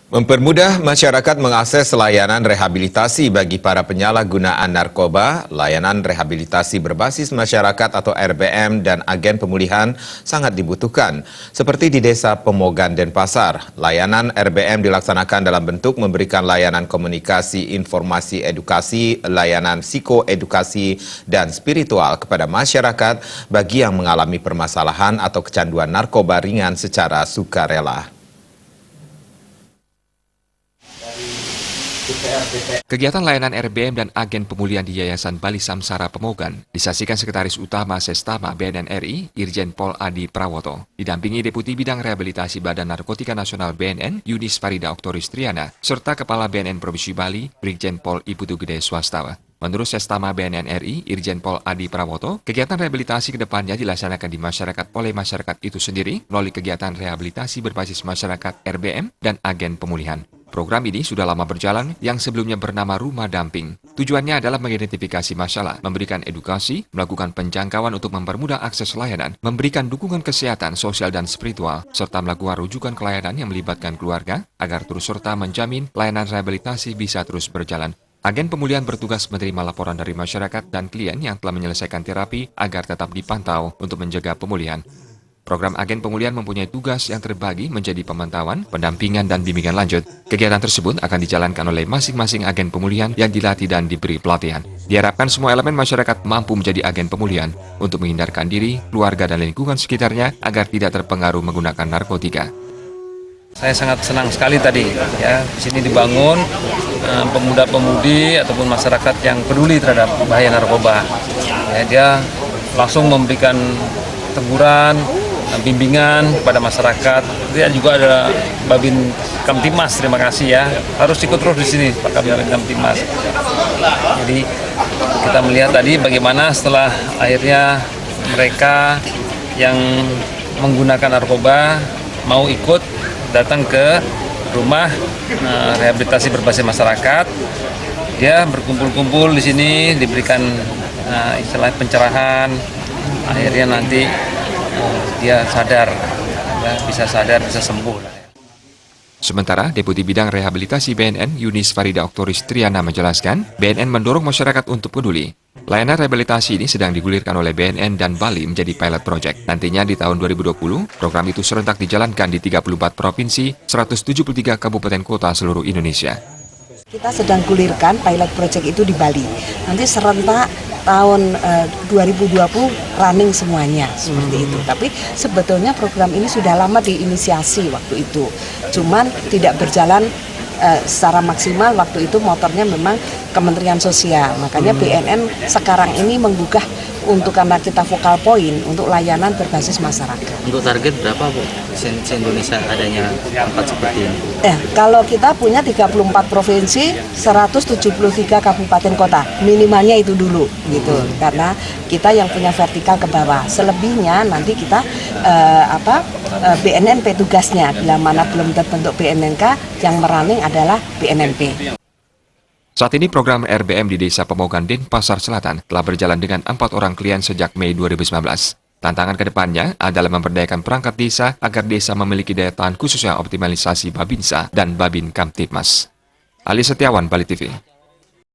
Mempermudah masyarakat mengakses layanan rehabilitasi bagi para penyalahgunaan narkoba, layanan rehabilitasi berbasis masyarakat atau RBM dan agen pemulihan sangat dibutuhkan. Seperti di Desa Pemogan, Denpasar, layanan RBM dilaksanakan dalam bentuk memberikan layanan komunikasi, informasi, edukasi, layanan psikoedukasi, dan spiritual kepada masyarakat bagi yang mengalami permasalahan atau kecanduan narkoba ringan secara sukarela. Kegiatan layanan RBM dan agen pemulihan di Yayasan Bali Samsara Pemogan disaksikan Sekretaris Utama Sestama BNN RI, Irjen Pol Adi Prawoto, didampingi Deputi Bidang Rehabilitasi Badan Narkotika Nasional BNN, Yunis Farida Oktoris Triana, serta Kepala BNN Provinsi Bali, Brigjen Pol Iputu Gede Swastawa. Menurut Sestama BNN RI, Irjen Pol Adi Prawoto, kegiatan rehabilitasi ke depannya dilaksanakan di masyarakat oleh masyarakat itu sendiri melalui kegiatan rehabilitasi berbasis masyarakat RBM dan agen pemulihan. Program ini sudah lama berjalan yang sebelumnya bernama Rumah Damping. Tujuannya adalah mengidentifikasi masalah, memberikan edukasi, melakukan penjangkauan untuk mempermudah akses layanan, memberikan dukungan kesehatan, sosial, dan spiritual, serta melakukan rujukan ke layanan yang melibatkan keluarga agar terus serta menjamin layanan rehabilitasi bisa terus berjalan. Agen pemulihan bertugas menerima laporan dari masyarakat dan klien yang telah menyelesaikan terapi agar tetap dipantau untuk menjaga pemulihan. Program agen pemulihan mempunyai tugas yang terbagi menjadi pemantauan, pendampingan, dan bimbingan lanjut. Kegiatan tersebut akan dijalankan oleh masing-masing agen pemulihan yang dilatih dan diberi pelatihan. Diharapkan semua elemen masyarakat mampu menjadi agen pemulihan untuk menghindarkan diri, keluarga, dan lingkungan sekitarnya agar tidak terpengaruh menggunakan narkotika. Saya sangat senang sekali tadi ya, di sini dibangun pemuda-pemudi ataupun masyarakat yang peduli terhadap bahaya narkoba. Ya, dia langsung memberikan teguran, bimbingan kepada masyarakat. Dia juga ada Babin Kamtimas, terima kasih ya. Harus ikut terus di sini Pak Babin Kamtimas. Jadi kita melihat tadi bagaimana setelah akhirnya mereka yang menggunakan narkoba mau ikut datang ke rumah rehabilitasi berbasis masyarakat. Dia berkumpul-kumpul di sini, diberikan istilah pencerahan. Akhirnya nanti dia sadar, ya, bisa sembuh. Sementara Deputi Bidang Rehabilitasi BNN, Yunis Farida Oktoris Triana menjelaskan, BNN mendorong masyarakat untuk peduli. Layanan rehabilitasi ini sedang digulirkan oleh BNN dan Bali menjadi pilot project. Nantinya di tahun 2020, program itu serentak dijalankan di 34 provinsi, 173 kabupaten kota seluruh Indonesia. Kita sedang gulirkan pilot project itu di Bali. Nanti serentak tahun 2020 running semuanya seperti itu. Tapi sebetulnya program ini sudah lama diinisiasi waktu itu. Cuman tidak berjalan secara maksimal. Waktu itu motornya memang Kementerian Sosial. Makanya BNN sekarang ini menggugah untuk, karena kita vokal point untuk layanan berbasis masyarakat. Untuk target berapa Bu? Se-Indonesia adanya tempat seperti ini? Kalau kita punya 34 provinsi, 173 kabupaten kota. Minimalnya itu dulu gitu. Karena kita yang punya vertikal ke bawah. Selebihnya nanti kita BNN petugasnya. Bila mana belum terbentuk BNNK, yang merunning adalah BNNP. Saat ini program RBM di Desa Pemogan, Denpasar Selatan telah berjalan dengan 4 orang klien sejak Mei 2019. Tantangan ke depannya adalah memberdayakan perangkat desa agar desa memiliki daya tahan khususnya optimalisasi Babinsa dan Babin Kamtipmas. Ali Setiawan, Bali TV.